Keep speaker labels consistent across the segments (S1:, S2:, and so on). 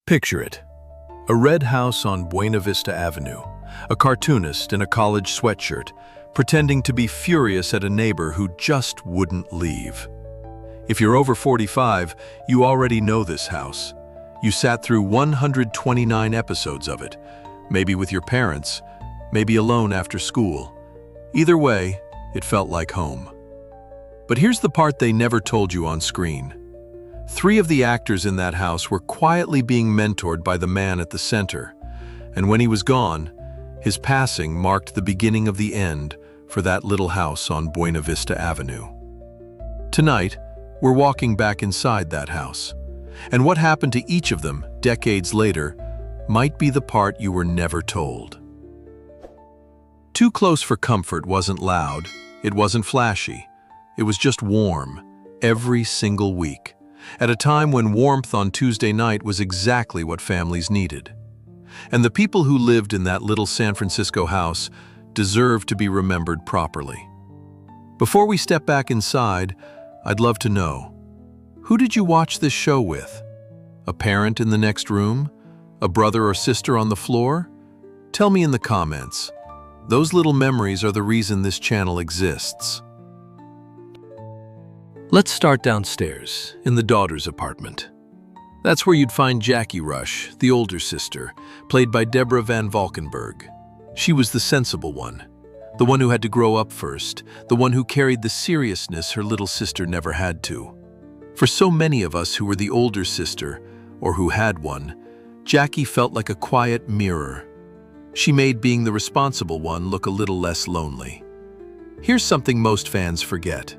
S1: Picture it. A red house on Buena Vista Avenue, a cartoonist in a college sweatshirt, pretending to be furious at a neighbor who just wouldn't leave. If you're over 45, you already know this house. You sat through 129 episodes of it, maybe with your parents, maybe alone after school. Either way, it felt like home. But here's the part they never told you on screen. 3 of the actors in that house were quietly being mentored by the man at the center, and when he was gone, his passing marked the beginning of the end for that little house on Buena Vista Avenue. Tonight, we're walking back inside that house, and what happened to each of them decades later might be the part you were never told. Too Close for Comfort wasn't loud, it wasn't flashy, it was just warm, every single week, at a time when warmth on Tuesday night was exactly what families needed. And the people who lived in that little San Francisco house deserve to be remembered properly. Before we step back inside, I'd love to know, who did you watch this show with? A parent in the next room? A brother or sister on the floor? Tell me in the comments. Those little memories are the reason this channel exists. Let's start downstairs, in the daughter's apartment. That's where you'd find Jackie Rush, the older sister, played by Debra Van Valkenburgh. She was the sensible one, the one who had to grow up first, the one who carried the seriousness her little sister never had to. For so many of us who were the older sister, or who had one, Jackie felt like a quiet mirror. She made being the responsible one look a little less lonely. Here's something most fans forget.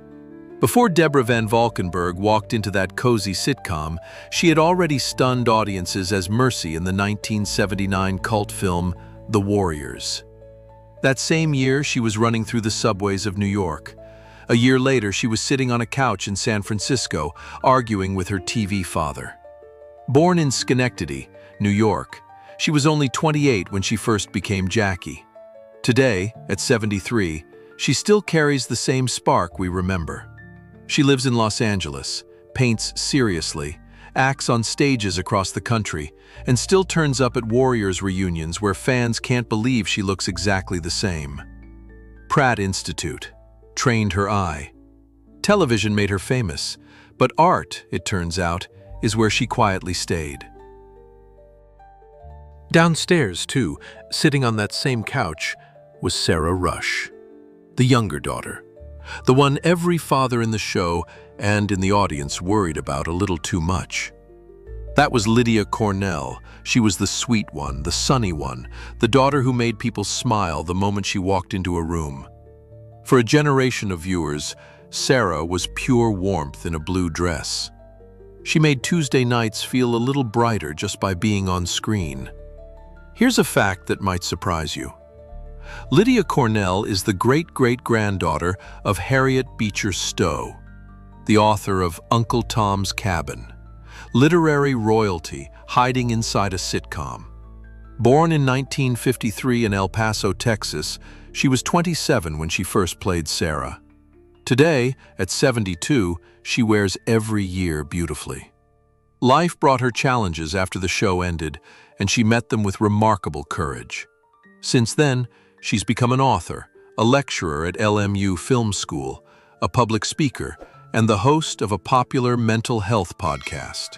S1: Before Debra Van Valkenburgh walked into that cozy sitcom, she had already stunned audiences as Mercy in the 1979 cult film The Warriors. That same year, she was running through the subways of New York. A year later, she was sitting on a couch in San Francisco, arguing with her TV father. Born in Schenectady, New York, she was only 28 when she first became Jackie. Today, at 73, she still carries the same spark we remember. She lives in Los Angeles, paints seriously, acts on stages across the country, and still turns up at Warriors reunions where fans can't believe she looks exactly the same. Pratt Institute trained her eye. Television made her famous, but art, it turns out, is where she quietly stayed. Downstairs, too, sitting on that same couch, was Sarah Rush, the younger daughter. The one every father in the show and in the audience worried about a little too much. That was Lydia Cornell. She was the sweet one, the sunny one, the daughter who made people smile the moment she walked into a room. For a generation of viewers, Sarah was pure warmth in a blue dress. She made Tuesday nights feel a little brighter just by being on screen. Here's a fact that might surprise you. Lydia Cornell is the great-great-granddaughter of Harriet Beecher Stowe, the author of Uncle Tom's Cabin, literary royalty hiding inside a sitcom. Born in 1953 in El Paso, Texas, she was 27 when she first played Sarah. Today, at 72, she wears every year beautifully. Life brought her challenges after the show ended, and she met them with remarkable courage. Since then, she's become an author, a lecturer at LMU Film School, a public speaker, and the host of a popular mental health podcast.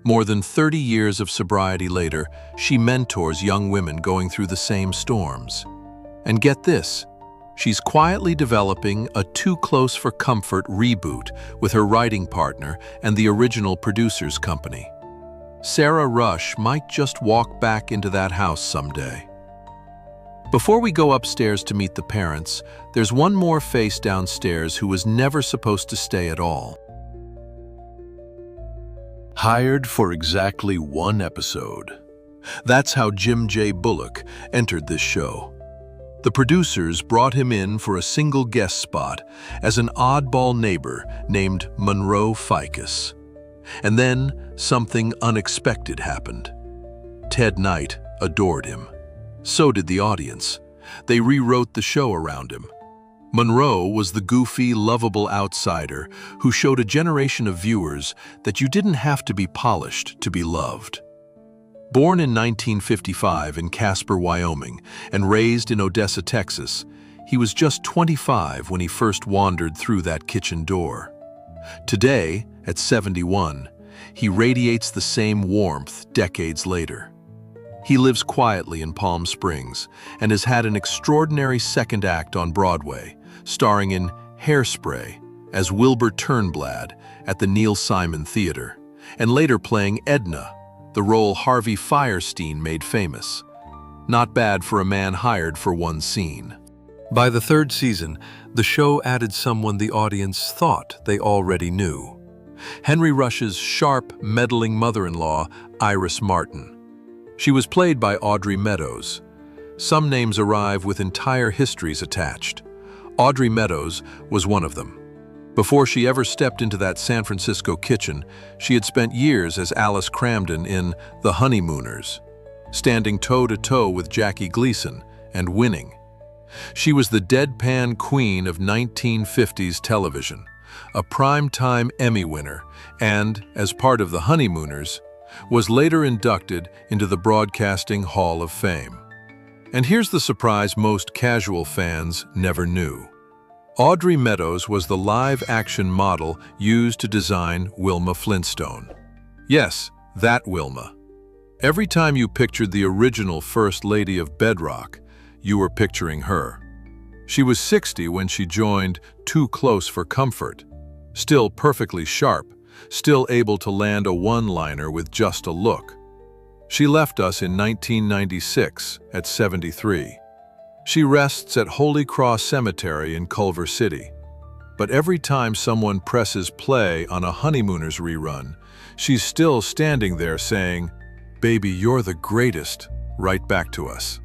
S1: More than 30 years of sobriety later, she mentors young women going through the same storms. And get this, she's quietly developing a Too Close for Comfort reboot with her writing partner and the original producers company. Sarah Rush might just walk back into that house someday. Before we go upstairs to meet the parents, there's one more face downstairs who was never supposed to stay at all. Hired for exactly 1 episode. That's how Jim J. Bullock entered this show. The producers brought him in for a single guest spot as an oddball neighbor named Monroe Ficus. And then something unexpected happened. Ted Knight adored him. So did the audience. They rewrote the show around him. Monroe was the goofy, lovable outsider who showed a generation of viewers that you didn't have to be polished to be loved. Born in 1955 in Casper, Wyoming, and raised in Odessa, Texas, he was just 25 when he first wandered through that kitchen door. Today, at 71, he radiates the same warmth decades later. He lives quietly in Palm Springs and has had an extraordinary second act on Broadway, starring in Hairspray as Wilbur Turnblad at the Neil Simon Theater, and later playing Edna, the role Harvey Fierstein made famous. Not bad for a man hired for one scene. By the third season, the show added someone the audience thought they already knew. Henry Rush's sharp, meddling mother-in-law, Iris Martin. She was played by Audrey Meadows. Some names arrive with entire histories attached. Audrey Meadows was one of them. Before she ever stepped into that San Francisco kitchen, she had spent years as Alice Cramden in The Honeymooners, standing toe-to-toe with Jackie Gleason and winning. She was the deadpan queen of 1950s television, a primetime Emmy winner, and, as part of The Honeymooners, was later inducted into the Broadcasting Hall of Fame. And here's the surprise most casual fans never knew. Audrey Meadows was the live-action model used to design Wilma Flintstone. Yes, that Wilma. Every time you pictured the original First Lady of Bedrock, you were picturing her. She was 60 when she joined Too Close for Comfort, still perfectly sharp, still able to land a one-liner with just a look. She left us in 1996 at 73. She rests at Holy Cross Cemetery in Culver City. But every time someone presses play on a Honeymooners rerun, she's still standing there saying, "Baby, you're the greatest," right back to us.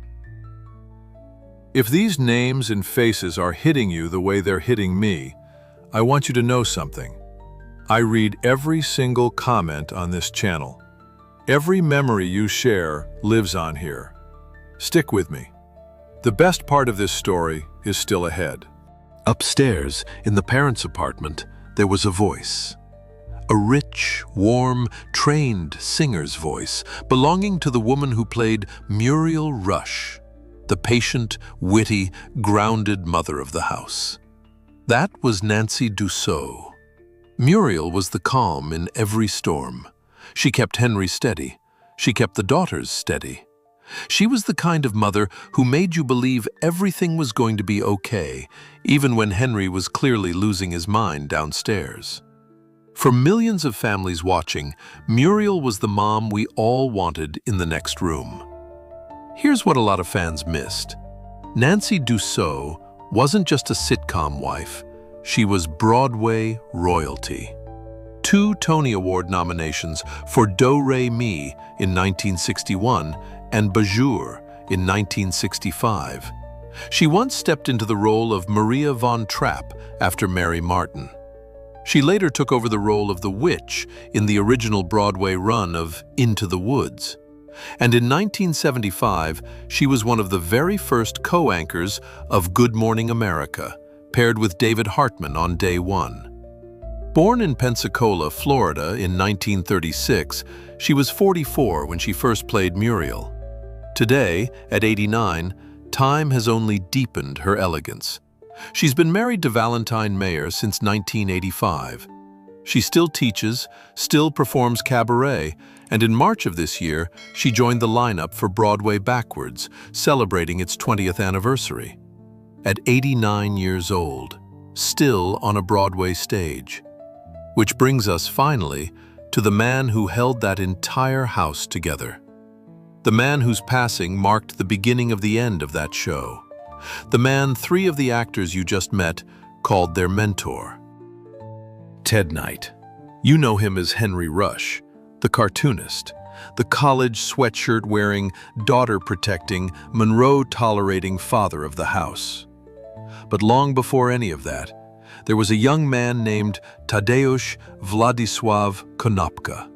S1: If these names and faces are hitting you the way they're hitting me, I want you to know something. I read every single comment on this channel. Every memory you share lives on here. Stick with me. The best part of this story is still ahead. Upstairs, in the parents' apartment, there was a voice. A rich, warm, trained singer's voice belonging to the woman who played Muriel Rush, the patient, witty, grounded mother of the house. That was Nancy Dussault. Muriel was the calm in every storm. She kept Henry steady. She kept the daughters steady. She was the kind of mother who made you believe everything was going to be okay, even when Henry was clearly losing his mind downstairs. For millions of families watching, Muriel was the mom we all wanted in the next room. Here's what a lot of fans missed. Nancy Dussault wasn't just a sitcom wife, she was Broadway royalty. 2 Tony Award nominations for Do-Re-Mi in 1961 and Bonjour in 1965. She once stepped into the role of Maria von Trapp after Mary Martin. She later took over the role of the witch in the original Broadway run of Into the Woods. And in 1975, she was one of the very first co-anchors of Good Morning America, paired with David Hartman on day one. Born in Pensacola, Florida in 1936, she was 44 when she first played Muriel. Today, at 89, time has only deepened her elegance. She's been married to Valentine Mayer since 1985. She still teaches, still performs cabaret, and in March of this year, she joined the lineup for Broadway Backwards, celebrating its 20th anniversary. At 89 years old, still on a Broadway stage. Which brings us finally to the man who held that entire house together. The man whose passing marked the beginning of the end of that show. The man 3 of the actors you just met called their mentor. Ted Knight. You know him as Henry Rush, the cartoonist, the college sweatshirt-wearing, daughter-protecting, Monroe-tolerating father of the house. But long before any of that, there was a young man named Tadeusz Władysław Konopka.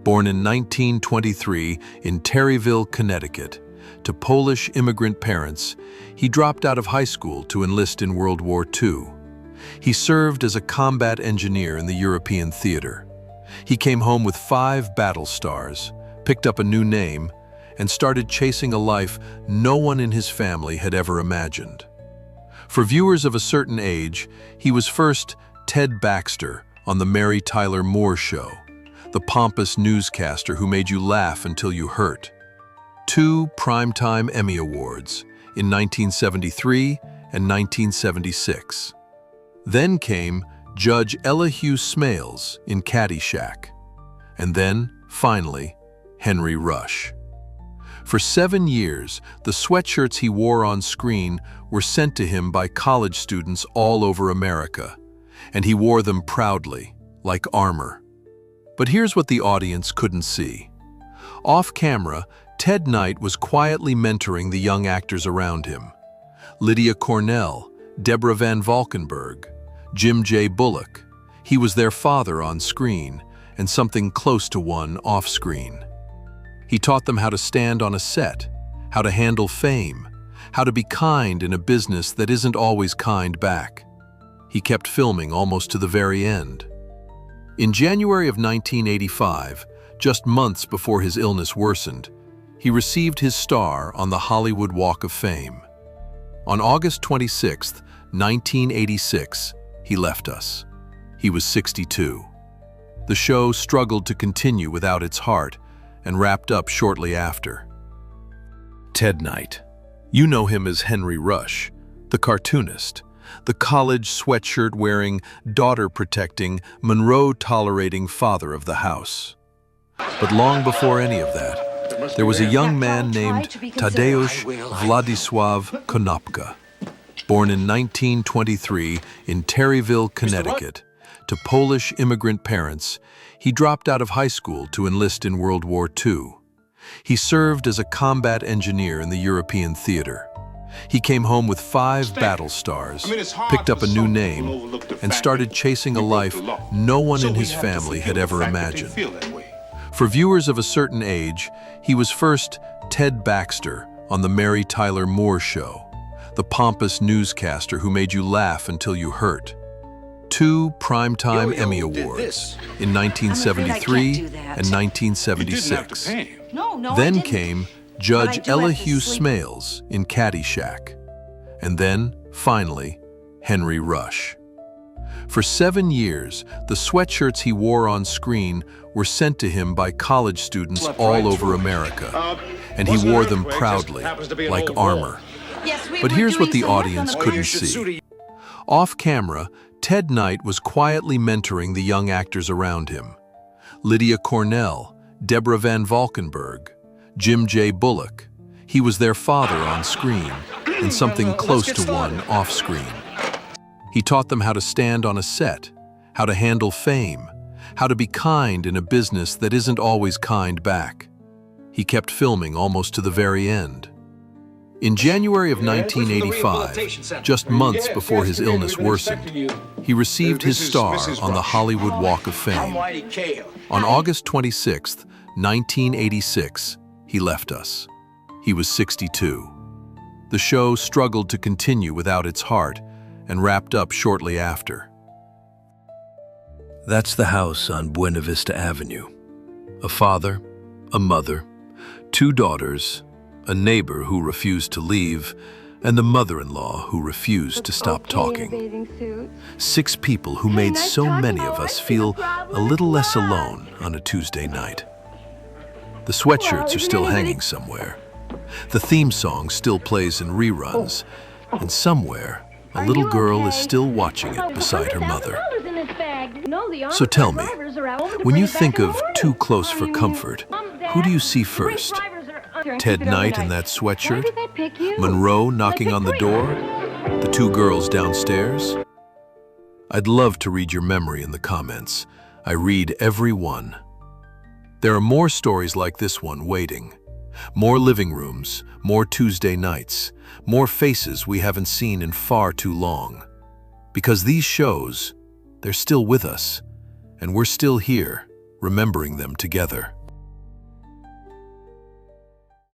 S1: Born in 1923 in Terryville, Connecticut, to Polish immigrant parents, he dropped out of high school to enlist in World War II. He served as a combat engineer in the European theater. He came home with 5 battle stars, picked up a new name, and started chasing a life no one in his family had ever imagined. For viewers of a certain age, he was first Ted Baxter on the Mary Tyler Moore Show, the pompous newscaster who made you laugh until you hurt. 2 Primetime Emmy Awards in 1973 and 1976. Then came Judge Elihu Smales in Caddyshack. And then, finally, Henry Rush. For 7 years, the sweatshirts he wore on screen were sent to him by college students all over America, and he wore them proudly, like armor. But here's what the audience couldn't see. Off camera, Ted Knight was quietly mentoring the young actors around him. Lydia Cornell, Debra Van Valkenburgh, Jim J. Bullock. He was their father on screen, and something close to one off-screen. He taught them how to stand on a set, how to handle fame, how to be kind in a business that isn't always kind back. He kept filming almost to the very end. In January of 1985, just months before his illness worsened, he received his star on the Hollywood Walk of Fame. On August 26, 1986, he left us. He was 62. The show struggled to continue without its heart and wrapped up shortly after. Ted Knight. You know him as Henry Rush, the cartoonist, the college sweatshirt-wearing, daughter-protecting, Monroe-tolerating father of the house. But long before any of that, there was a young man named Tadeusz Władysław Konopka, born in 1923 in Terryville, Connecticut. To Polish immigrant parents, he dropped out of high school to enlist in World War II. He served as a combat engineer in the European theater. He came home with 5 battle stars, picked up a new name, and started chasing a life no one in his family had ever imagined. For viewers of a certain age, he was first Ted Baxter on the Mary Tyler Moore Show, the pompous newscaster who made you laugh until you hurt. 2 Primetime Emmy Awards in 1973 and 1976. Then came Judge Elihu Smales in Caddyshack. And then, finally, Henry Rush. For 7 years, the sweatshirts he wore on screen were sent to him by college students all over America, and he wore them proudly, like armor. But here's what the audience couldn't see. Off camera, Ted Knight was quietly mentoring the young actors around him. Lydia Cornell, Debra Van Valkenburgh, Jim J. Bullock. He was their father on screen, and something close to one off-screen. He taught them how to stand on a set, how to handle fame, how to be kind in a business that isn't always kind back. He kept filming almost to the very end. In January of 1985, just months before his illness worsened, he received his star on the Hollywood Walk of Fame. On August 26, 1986, he left us. He was 62. The show struggled to continue without its heart and wrapped up shortly after. That's the house on Buena Vista Avenue. A father, a mother, 2 daughters, a neighbor who refused to leave, and a mother-in-law who refused to stop talking. 6 people who made so many of us feel a little less alone on a Tuesday night. The sweatshirts are still hanging somewhere. The theme song still plays in reruns, and somewhere, a little girl is still watching it beside her mother. So tell me, when you think of Too Close for Comfort, who do you see first? Ted Knight in that sweatshirt? Monroe knocking on the door? The 2 girls downstairs? I'd love to read your memory in the comments. I read every one. There are more stories like this one waiting. More living rooms, more Tuesday nights, more faces we haven't seen in far too long. Because these shows, they're still with us, and we're still here, remembering them together.